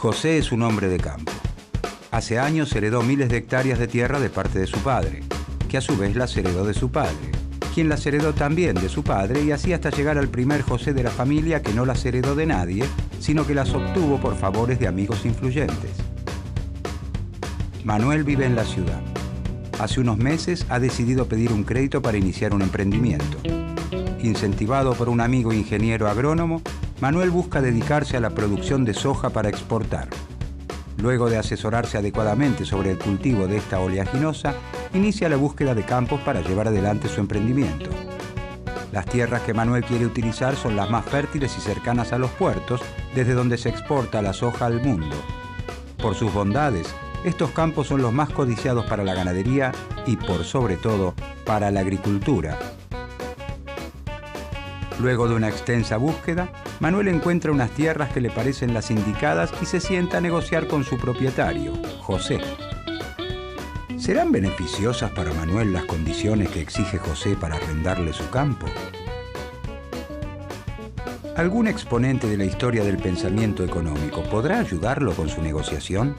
José es un hombre de campo. Hace años heredó miles de hectáreas de tierra de parte de su padre, que a su vez las heredó de su padre, quien las heredó también de su padre, y así hasta llegar al primer José de la familia, que no las heredó de nadie, sino que las obtuvo por favores de amigos influyentes. Manuel vive en la ciudad. Hace unos meses ha decidido pedir un crédito para iniciar un emprendimiento. Incentivado por un amigo ingeniero agrónomo, Manuel busca dedicarse a la producción de soja para exportar. Luego de asesorarse adecuadamente sobre el cultivo de esta oleaginosa, inicia la búsqueda de campos para llevar adelante su emprendimiento. Las tierras que Manuel quiere utilizar son las más fértiles y cercanas a los puertos, desde donde se exporta la soja al mundo. Por sus bondades, estos campos son los más codiciados para la ganadería y, por sobre todo, para la agricultura. Luego de una extensa búsqueda, Manuel encuentra unas tierras que le parecen las indicadas y se sienta a negociar con su propietario, José. ¿Serán beneficiosas para Manuel las condiciones que exige José para arrendarle su campo? ¿Algún exponente de la historia del pensamiento económico podrá ayudarlo con su negociación?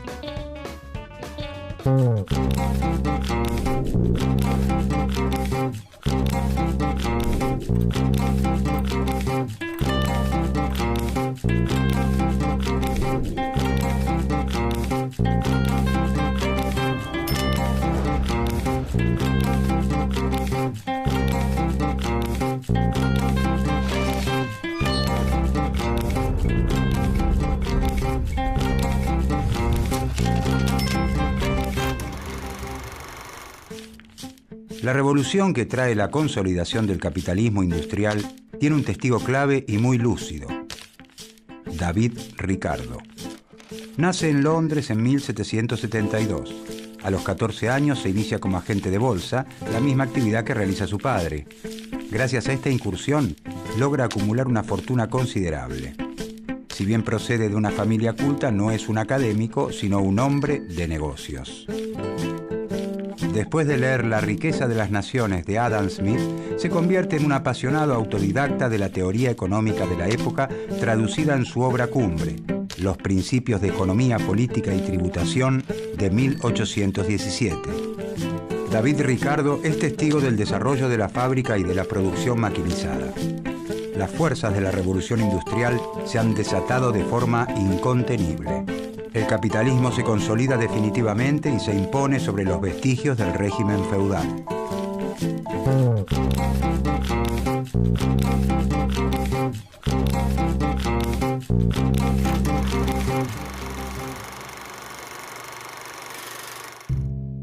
La revolución que trae la consolidación del capitalismo industrial tiene un testigo clave y muy lúcido: David Ricardo. Nace en Londres en 1772. A los 14 años se inicia como agente de bolsa, la misma actividad que realiza su padre. Gracias a esta incursión, logra acumular una fortuna considerable. Si bien procede de una familia culta, no es un académico, sino un hombre de negocios. Después de leer La riqueza de las naciones de Adam Smith, se convierte en un apasionado autodidacta de la teoría económica de la época, traducida en su obra cumbre, Los principios de economía, política y tributación, de 1817. David Ricardo es testigo del desarrollo de la fábrica y de la producción maquinizada. Las fuerzas de la revolución industrial se han desatado de forma incontenible. El capitalismo se consolida definitivamente y se impone sobre los vestigios del régimen feudal.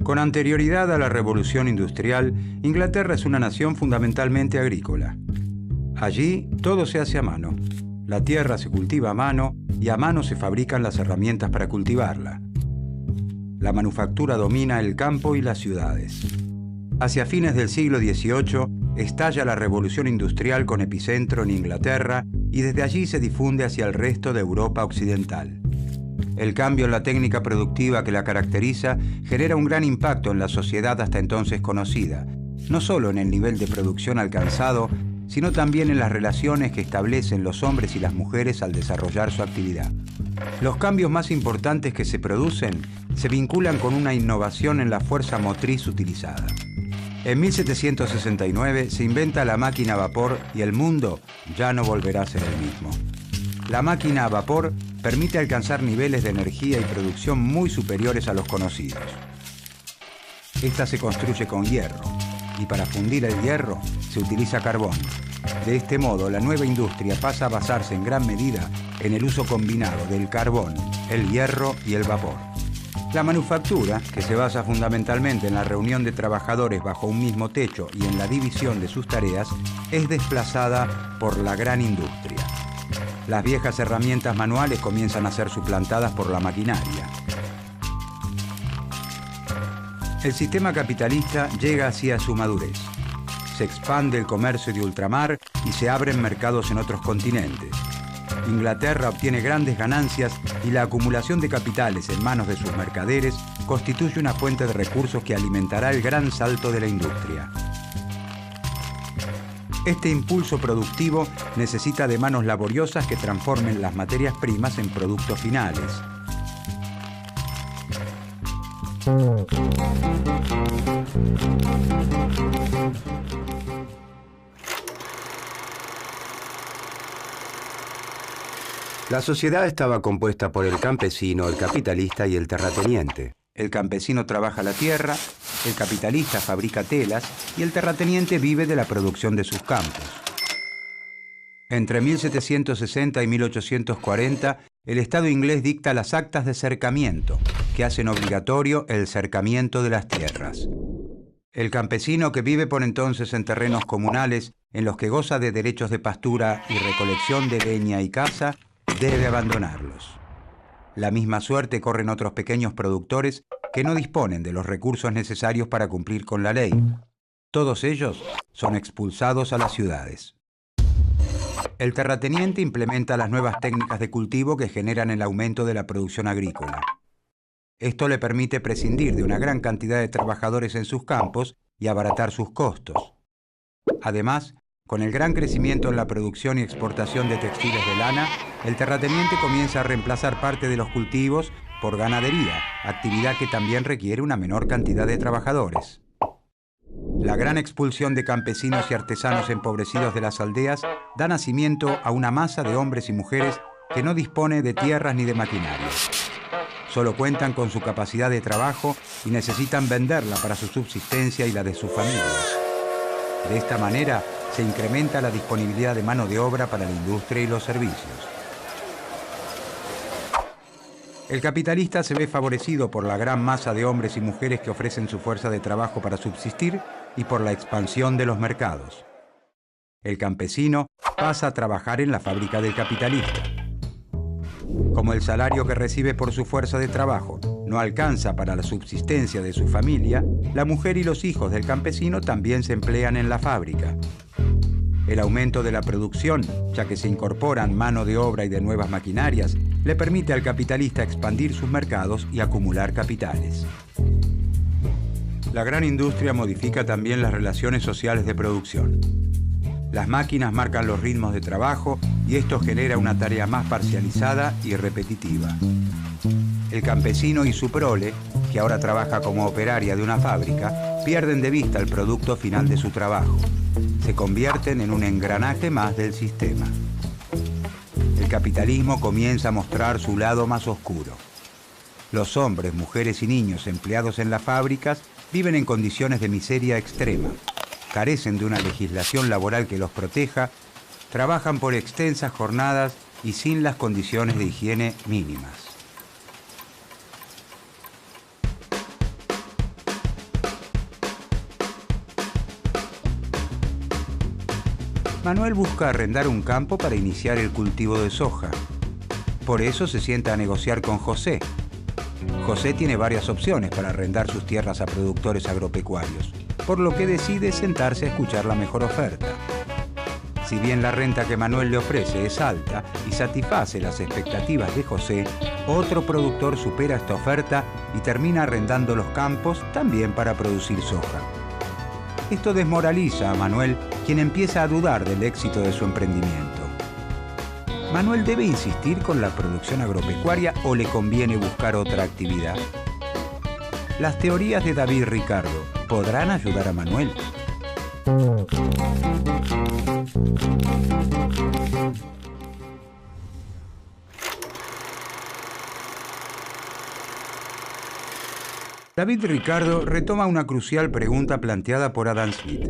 Con anterioridad a la revolución industrial, Inglaterra es una nación fundamentalmente agrícola. Allí todo se hace a mano. La tierra se cultiva a mano y a mano se fabrican las herramientas para cultivarla. La manufactura domina el campo y las ciudades. Hacia fines del siglo XVIII estalla la revolución industrial con epicentro en Inglaterra y desde allí se difunde hacia el resto de Europa occidental. El cambio en la técnica productiva que la caracteriza genera un gran impacto en la sociedad hasta entonces conocida, no solo en el nivel de producción alcanzado, sino también en las relaciones que establecen los hombres y las mujeres al desarrollar su actividad. Los cambios más importantes que se producen se vinculan con una innovación en la fuerza motriz utilizada. En 1769 se inventa la máquina a vapor y el mundo ya no volverá a ser el mismo. La máquina a vapor permite alcanzar niveles de energía y producción muy superiores a los conocidos. Esta se construye con hierro, y para fundir el hierro se utiliza carbón. De este modo, la nueva industria pasa a basarse en gran medida en el uso combinado del carbón, el hierro y el vapor. La manufactura, que se basa fundamentalmente en la reunión de trabajadores bajo un mismo techo y en la división de sus tareas, es desplazada por la gran industria. Las viejas herramientas manuales comienzan a ser suplantadas por la maquinaria. El sistema capitalista llega hacia su madurez. Se expande el comercio de ultramar y se abren mercados en otros continentes. Inglaterra obtiene grandes ganancias y la acumulación de capitales en manos de sus mercaderes constituye una fuente de recursos que alimentará el gran salto de la industria. Este impulso productivo necesita de manos laboriosas que transformen las materias primas en productos finales. La sociedad estaba compuesta por el campesino, el capitalista y el terrateniente. El campesino trabaja la tierra, el capitalista fabrica telas y el terrateniente vive de la producción de sus campos. Entre 1760 y 1840, el Estado inglés dicta las actas de cercamiento, que hacen obligatorio el cercamiento de las tierras. El campesino que vive por entonces en terrenos comunales, en los que goza de derechos de pastura y recolección de leña y caza, debe abandonarlos. La misma suerte corren otros pequeños productores que no disponen de los recursos necesarios para cumplir con la ley. Todos ellos son expulsados a las ciudades. El terrateniente implementa las nuevas técnicas de cultivo que generan el aumento de la producción agrícola. Esto le permite prescindir de una gran cantidad de trabajadores en sus campos y abaratar sus costos. Además, con el gran crecimiento en la producción y exportación de textiles de lana, el terrateniente comienza a reemplazar parte de los cultivos por ganadería, actividad que también requiere una menor cantidad de trabajadores. La gran expulsión de campesinos y artesanos empobrecidos de las aldeas da nacimiento a una masa de hombres y mujeres que no dispone de tierras ni de maquinaria. Solo cuentan con su capacidad de trabajo y necesitan venderla para su subsistencia y la de sus familias. De esta manera, se incrementa la disponibilidad de mano de obra para la industria y los servicios. El capitalista se ve favorecido por la gran masa de hombres y mujeres que ofrecen su fuerza de trabajo para subsistir y por la expansión de los mercados. El campesino pasa a trabajar en la fábrica del capitalista. Como el salario que recibe por su fuerza de trabajo no alcanza para la subsistencia de su familia, la mujer y los hijos del campesino también se emplean en la fábrica. El aumento de la producción, ya que se incorporan mano de obra y de nuevas maquinarias, le permite al capitalista expandir sus mercados y acumular capitales. La gran industria modifica también las relaciones sociales de producción. Las máquinas marcan los ritmos de trabajo y esto genera una tarea más parcializada y repetitiva. El campesino y su prole, que ahora trabaja como operaria de una fábrica, pierden de vista el producto final de su trabajo. Se convierten en un engranaje más del sistema. El capitalismo comienza a mostrar su lado más oscuro. Los hombres, mujeres y niños empleados en las fábricas viven en condiciones de miseria extrema, carecen de una legislación laboral que los proteja, trabajan por extensas jornadas y sin las condiciones de higiene mínimas. Manuel busca arrendar un campo para iniciar el cultivo de soja. Por eso se sienta a negociar con José. José tiene varias opciones para arrendar sus tierras a productores agropecuarios, por lo que decide sentarse a escuchar la mejor oferta. Si bien la renta que Manuel le ofrece es alta y satisface las expectativas de José, otro productor supera esta oferta y termina arrendando los campos también para producir soja. Esto desmoraliza a Manuel, quien empieza a dudar del éxito de su emprendimiento. ¿Manuel debe insistir con la producción agropecuaria o le conviene buscar otra actividad? Las teorías de David Ricardo podrán ayudar a Manuel. David Ricardo retoma una crucial pregunta planteada por Adam Smith.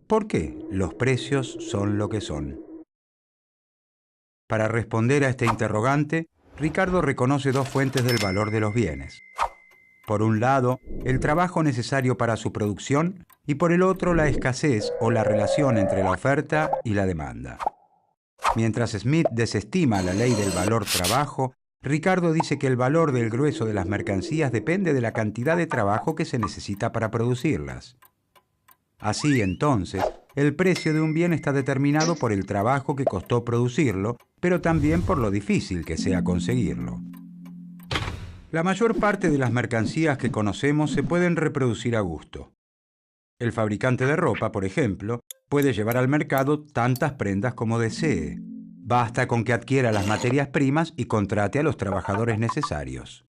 ¿Por qué los precios son lo que son? Para responder a este interrogante, Ricardo reconoce dos fuentes del valor de los bienes. Por un lado, el trabajo necesario para su producción y por el otro, la escasez o la relación entre la oferta y la demanda. Mientras Smith desestima la ley del valor trabajo, Ricardo dice que el valor del grueso de las mercancías depende de la cantidad de trabajo que se necesita para producirlas. Así, entonces, el precio de un bien está determinado por el trabajo que costó producirlo, pero también por lo difícil que sea conseguirlo. La mayor parte de las mercancías que conocemos se pueden reproducir a gusto. El fabricante de ropa, por ejemplo, puede llevar al mercado tantas prendas como desee. Basta con que adquiera las materias primas y contrate a los trabajadores necesarios.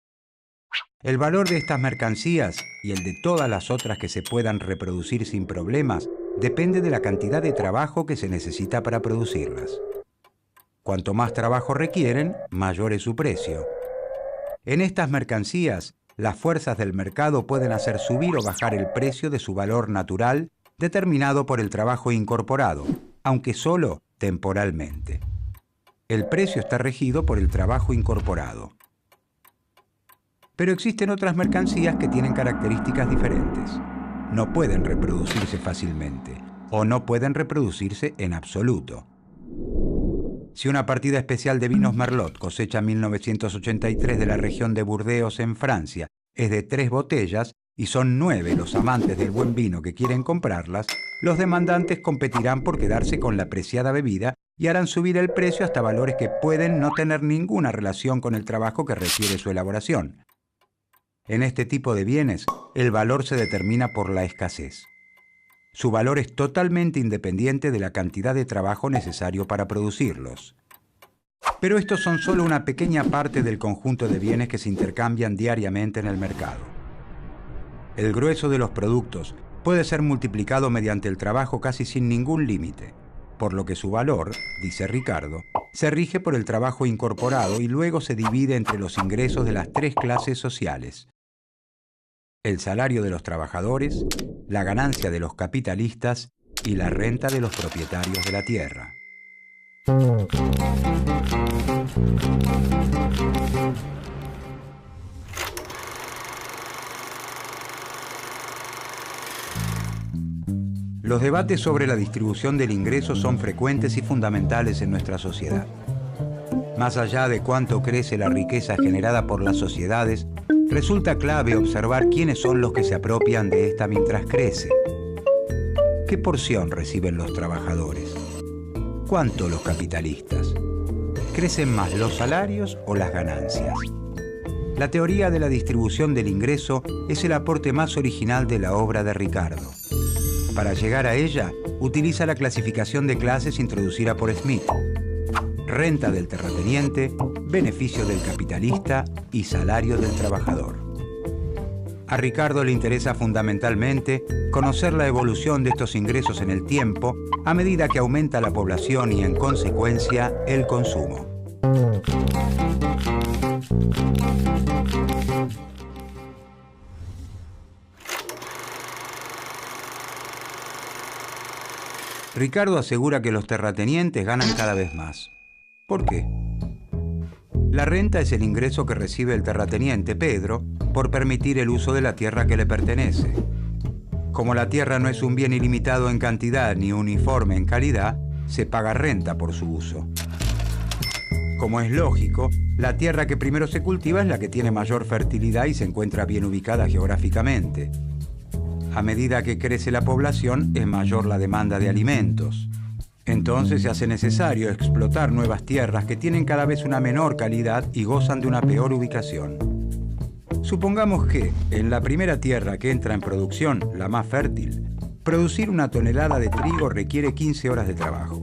El valor de estas mercancías y el de todas las otras que se puedan reproducir sin problemas depende de la cantidad de trabajo que se necesita para producirlas. Cuanto más trabajo requieren, mayor es su precio. En estas mercancías, las fuerzas del mercado pueden hacer subir o bajar el precio de su valor natural determinado por el trabajo incorporado, aunque solo temporalmente. El precio está regido por el trabajo incorporado. Pero existen otras mercancías que tienen características diferentes. No pueden reproducirse fácilmente o no pueden reproducirse en absoluto. Si una partida especial de vinos Merlot cosecha 1983 de la región de Burdeos en Francia es de 3 botellas y son 9 los amantes del buen vino que quieren comprarlas, los demandantes competirán por quedarse con la preciada bebida y harán subir el precio hasta valores que pueden no tener ninguna relación con el trabajo que requiere su elaboración. En este tipo de bienes, el valor se determina por la escasez. Su valor es totalmente independiente de la cantidad de trabajo necesario para producirlos. Pero estos son solo una pequeña parte del conjunto de bienes que se intercambian diariamente en el mercado. El grueso de los productos puede ser multiplicado mediante el trabajo casi sin ningún límite, por lo que su valor, dice Ricardo, se rige por el trabajo incorporado y luego se divide entre los ingresos de las 3 clases sociales: el salario de los trabajadores, la ganancia de los capitalistas y la renta de los propietarios de la tierra. Los debates sobre la distribución del ingreso son frecuentes y fundamentales en nuestra sociedad. Más allá de cuánto crece la riqueza generada por las sociedades, resulta clave observar quiénes son los que se apropian de esta mientras crece. ¿Qué porción reciben los trabajadores? ¿Cuánto los capitalistas? ¿Crecen más los salarios o las ganancias? La teoría de la distribución del ingreso es el aporte más original de la obra de Ricardo. Para llegar a ella, utiliza la clasificación de clases introducida por Smith: renta del terrateniente, beneficio del capitalista y salario del trabajador. A Ricardo le interesa fundamentalmente conocer la evolución de estos ingresos en el tiempo a medida que aumenta la población y, en consecuencia, el consumo. Ricardo asegura que los terratenientes ganan cada vez más. ¿Por qué? La renta es el ingreso que recibe el terrateniente Pedro por permitir el uso de la tierra que le pertenece. Como la tierra no es un bien ilimitado en cantidad ni uniforme en calidad, se paga renta por su uso. Como es lógico, la tierra que primero se cultiva es la que tiene mayor fertilidad y se encuentra bien ubicada geográficamente. A medida que crece la población, es mayor la demanda de alimentos. Entonces se hace necesario explotar nuevas tierras que tienen cada vez una menor calidad y gozan de una peor ubicación. Supongamos que, en la primera tierra que entra en producción, la más fértil, producir 1 tonelada de trigo requiere 15 horas de trabajo.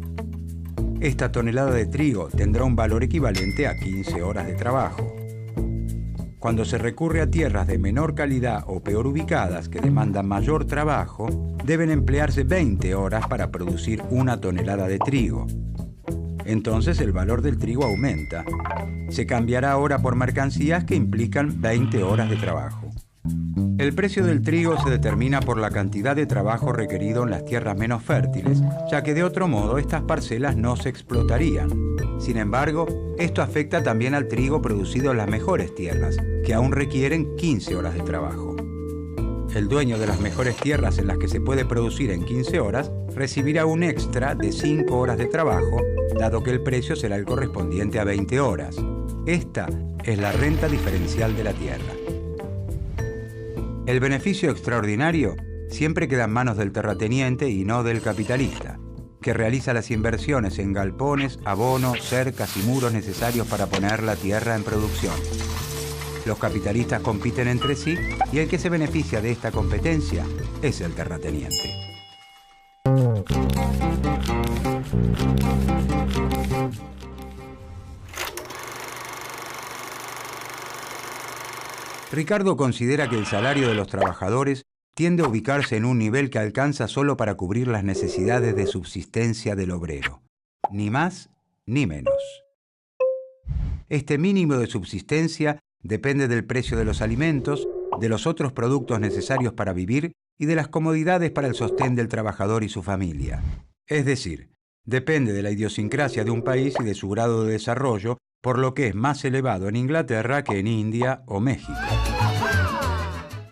Esta tonelada de trigo tendrá un valor equivalente a 15 horas de trabajo. Cuando se recurre a tierras de menor calidad o peor ubicadas que demandan mayor trabajo, deben emplearse 20 horas para producir 1 tonelada de trigo. Entonces el valor del trigo aumenta. Se cambiará ahora por mercancías que implican 20 horas de trabajo. El precio del trigo se determina por la cantidad de trabajo requerido en las tierras menos fértiles, ya que de otro modo estas parcelas no se explotarían. Sin embargo, esto afecta también al trigo producido en las mejores tierras, que aún requieren 15 horas de trabajo. El dueño de las mejores tierras en las que se puede producir en 15 horas recibirá un extra de 5 horas de trabajo, dado que el precio será el correspondiente a 20 horas. Esta es la renta diferencial de la tierra. El beneficio extraordinario siempre queda en manos del terrateniente y no del capitalista, que realiza las inversiones en galpones, abonos, cercas y muros necesarios para poner la tierra en producción. Los capitalistas compiten entre sí y el que se beneficia de esta competencia es el terrateniente. Ricardo considera que el salario de los trabajadores tiende a ubicarse en un nivel que alcanza solo para cubrir las necesidades de subsistencia del obrero. Ni más ni menos. Este mínimo de subsistencia depende del precio de los alimentos, de los otros productos necesarios para vivir y de las comodidades para el sostén del trabajador y su familia. Es decir, depende de la idiosincrasia de un país y de su grado de desarrollo, por lo que es más elevado en Inglaterra que en India o México.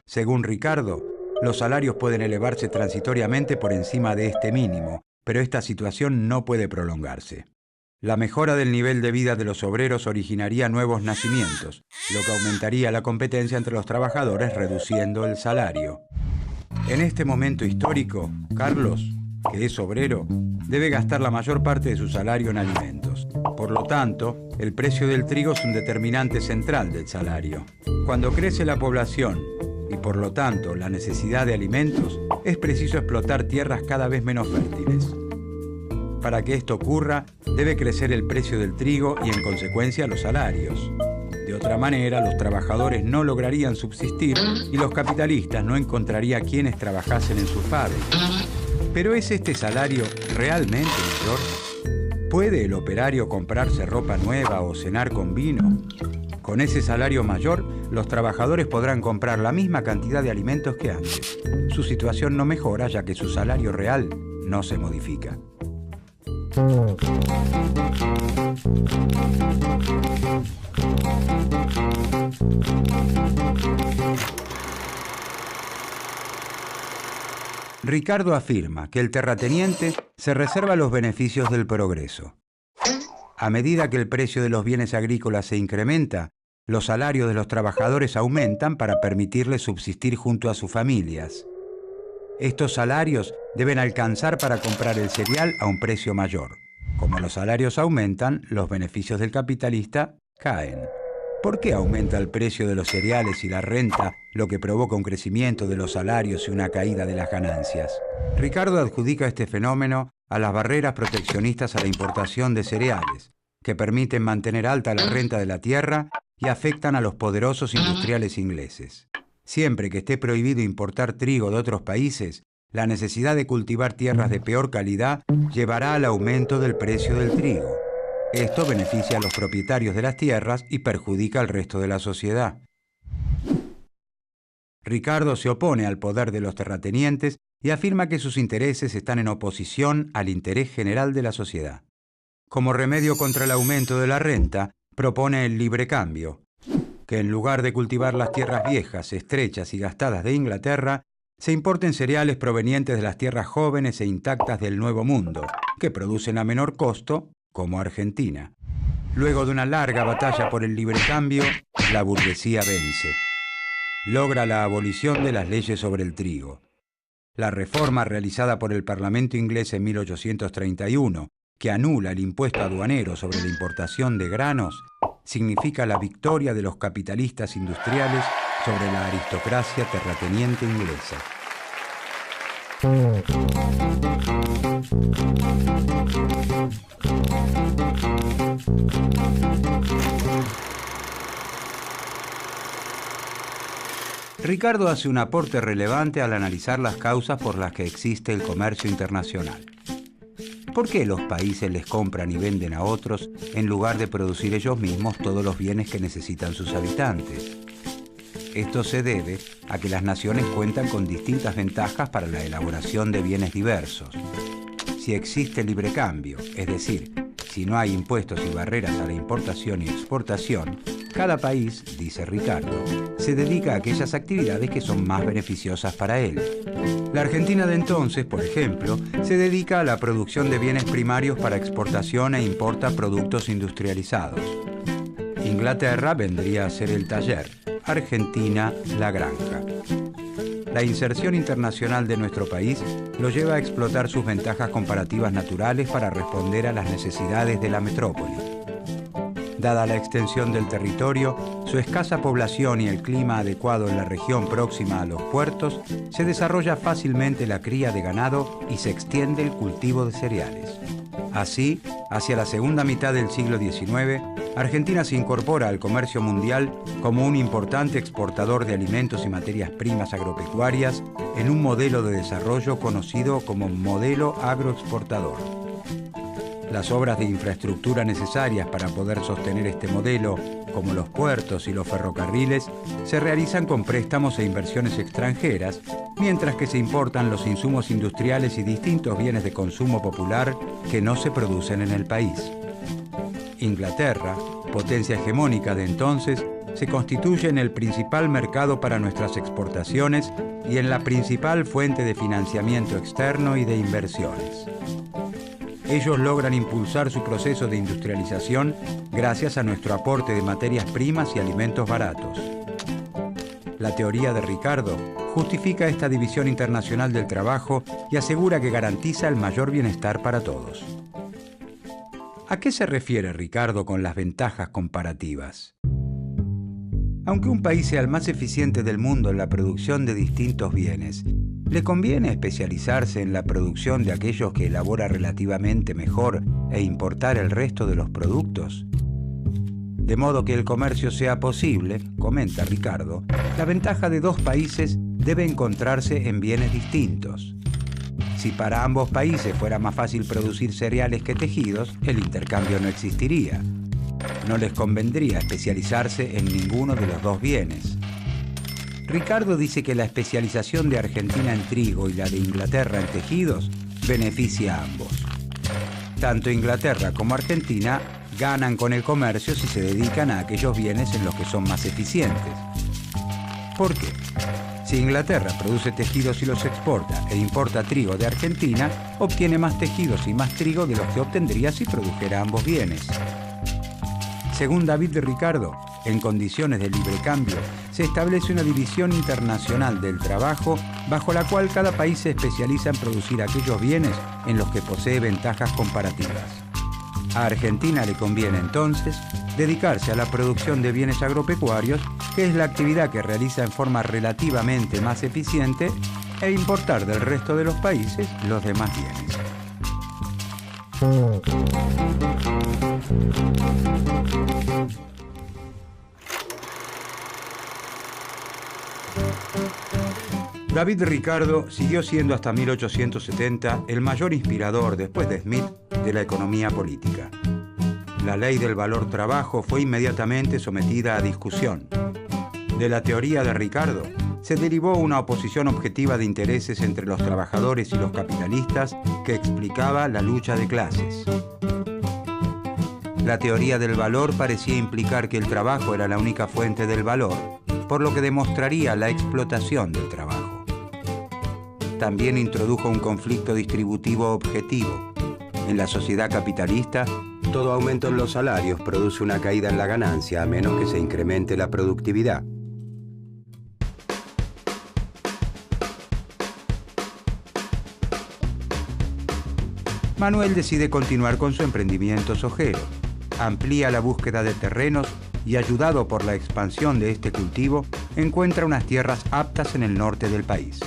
Según Ricardo, los salarios pueden elevarse transitoriamente por encima de este mínimo, pero esta situación no puede prolongarse. La mejora del nivel de vida de los obreros originaría nuevos nacimientos, lo que aumentaría la competencia entre los trabajadores, reduciendo el salario. En este momento histórico, Carlos, que es obrero, debe gastar la mayor parte de su salario en alimentos. Por lo tanto, el precio del trigo es un determinante central del salario. Cuando crece la población y por lo tanto la necesidad de alimentos, es preciso explotar tierras cada vez menos fértiles. Para que esto ocurra, debe crecer el precio del trigo y en consecuencia los salarios. De otra manera, los trabajadores no lograrían subsistir y los capitalistas no encontrarían quienes trabajasen en sus fábricas. ¿Pero es este salario realmente mayor? ¿Puede el operario comprarse ropa nueva o cenar con vino? Con ese salario mayor, los trabajadores podrán comprar la misma cantidad de alimentos que antes. Su situación no mejora ya que su salario real no se modifica. Ricardo afirma que el terrateniente se reserva los beneficios del progreso. A medida que el precio de los bienes agrícolas se incrementa, los salarios de los trabajadores aumentan para permitirles subsistir junto a sus familias. Estos salarios deben alcanzar para comprar el cereal a un precio mayor. Como los salarios aumentan, los beneficios del capitalista caen. ¿Por qué aumenta el precio de los cereales y la renta, lo que provoca un crecimiento de los salarios y una caída de las ganancias? Ricardo adjudica este fenómeno a las barreras proteccionistas a la importación de cereales, que permiten mantener alta la renta de la tierra y afectan a los poderosos industriales ingleses. Siempre que esté prohibido importar trigo de otros países, la necesidad de cultivar tierras de peor calidad llevará al aumento del precio del trigo. Esto beneficia a los propietarios de las tierras y perjudica al resto de la sociedad. Ricardo se opone al poder de los terratenientes y afirma que sus intereses están en oposición al interés general de la sociedad. Como remedio contra el aumento de la renta, propone el libre cambio, que en lugar de cultivar las tierras viejas, estrechas y gastadas de Inglaterra, se importen cereales provenientes de las tierras jóvenes e intactas del Nuevo Mundo, que producen a menor costo, como Argentina. Luego de una larga batalla por el libre cambio, la burguesía vence. Logra la abolición de las leyes sobre el trigo. La reforma realizada por el Parlamento inglés en 1831, que anula el impuesto aduanero sobre la importación de granos, significa la victoria de los capitalistas industriales sobre la aristocracia terrateniente inglesa. Ricardo hace un aporte relevante al analizar las causas por las que existe el comercio internacional. ¿Por qué los países les compran y venden a otros en lugar de producir ellos mismos todos los bienes que necesitan sus habitantes? Esto se debe a que las naciones cuentan con distintas ventajas para la elaboración de bienes diversos. Si existe libre cambio, es decir, si no hay impuestos y barreras a la importación y exportación, cada país, dice Ricardo, se dedica a aquellas actividades que son más beneficiosas para él. La Argentina de entonces, por ejemplo, se dedica a la producción de bienes primarios para exportación e importa productos industrializados. Inglaterra vendría a ser el taller, Argentina la granja. La inserción internacional de nuestro país lo lleva a explotar sus ventajas comparativas naturales para responder a las necesidades de la metrópoli. Dada la extensión del territorio, su escasa población y el clima adecuado en la región próxima a los puertos, se desarrolla fácilmente la cría de ganado y se extiende el cultivo de cereales. Así, hacia la segunda mitad del siglo XIX, Argentina se incorpora al comercio mundial como un importante exportador de alimentos y materias primas agropecuarias en un modelo de desarrollo conocido como modelo agroexportador. Las obras de infraestructura necesarias para poder sostener este modelo, como los puertos y los ferrocarriles, se realizan con préstamos e inversiones extranjeras, mientras que se importan los insumos industriales y distintos bienes de consumo popular que no se producen en el país. Inglaterra, potencia hegemónica de entonces, se constituye en el principal mercado para nuestras exportaciones y en la principal fuente de financiamiento externo y de inversiones. Ellos logran impulsar su proceso de industrialización gracias a nuestro aporte de materias primas y alimentos baratos. La teoría de Ricardo justifica esta división internacional del trabajo y asegura que garantiza el mayor bienestar para todos. ¿A qué se refiere Ricardo con las ventajas comparativas? Aunque un país sea el más eficiente del mundo en la producción de distintos bienes, ¿le conviene especializarse en la producción de aquellos que elabora relativamente mejor e importar el resto de los productos? De modo que el comercio sea posible, comenta Ricardo, la ventaja de dos países debe encontrarse en bienes distintos. Si para ambos países fuera más fácil producir cereales que tejidos, el intercambio no existiría. No les convendría especializarse en ninguno de los dos bienes. Ricardo dice que la especialización de Argentina en trigo y la de Inglaterra en tejidos beneficia a ambos. Tanto Inglaterra como Argentina ganan con el comercio si se dedican a aquellos bienes en los que son más eficientes. ¿Por qué? Si Inglaterra produce tejidos y los exporta e importa trigo de Argentina, obtiene más tejidos y más trigo de los que obtendría si produjera ambos bienes. Según David de Ricardo, en condiciones de libre cambio, se establece una división internacional del trabajo bajo la cual cada país se especializa en producir aquellos bienes en los que posee ventajas comparativas. A Argentina le conviene entonces dedicarse a la producción de bienes agropecuarios, que es la actividad que realiza en forma relativamente más eficiente, e importar del resto de los países los demás bienes. David Ricardo siguió siendo hasta 1870 el mayor inspirador, después de Smith, de la economía política. La ley del valor trabajo fue inmediatamente sometida a discusión. De la teoría de Ricardo se derivó una oposición objetiva de intereses entre los trabajadores y los capitalistas que explicaba la lucha de clases. La teoría del valor parecía implicar que el trabajo era la única fuente del valor, por lo que demostraría la explotación del trabajo. También introdujo un conflicto distributivo objetivo. En la sociedad capitalista, todo aumento en los salarios produce una caída en la ganancia a menos que se incremente la productividad. Manuel decide continuar con su emprendimiento sojero. Amplía la búsqueda de terrenos y, ayudado por la expansión de este cultivo, encuentra unas tierras aptas en el norte del país.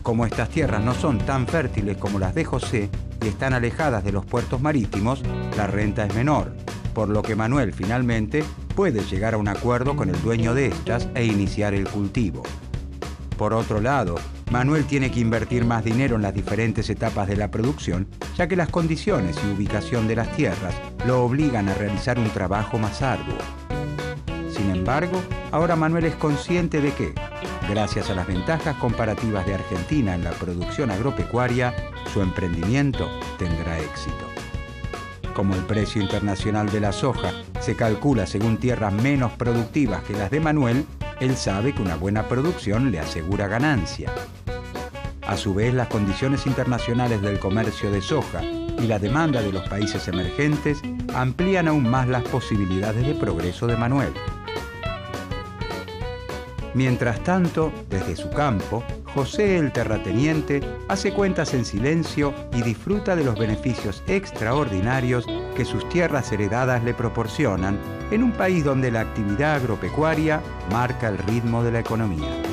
Como estas tierras no son tan fértiles como las de José y están alejadas de los puertos marítimos, la renta es menor, por lo que Manuel finalmente puede llegar a un acuerdo con el dueño de estas e iniciar el cultivo. Por otro lado, Manuel tiene que invertir más dinero en las diferentes etapas de la producción, ya que las condiciones y ubicación de las tierras lo obligan a realizar un trabajo más arduo. Sin embargo, ahora Manuel es consciente de que, gracias a las ventajas comparativas de Argentina en la producción agropecuaria, su emprendimiento tendrá éxito. Como el precio internacional de la soja se calcula según tierras menos productivas que las de Manuel, él sabe que una buena producción le asegura ganancia. A su vez, las condiciones internacionales del comercio de soja y la demanda de los países emergentes amplían aún más las posibilidades de progreso de Manuel. Mientras tanto, desde su campo, José el terrateniente hace cuentas en silencio y disfruta de los beneficios extraordinarios que sus tierras heredadas le proporcionan en un país donde la actividad agropecuaria marca el ritmo de la economía.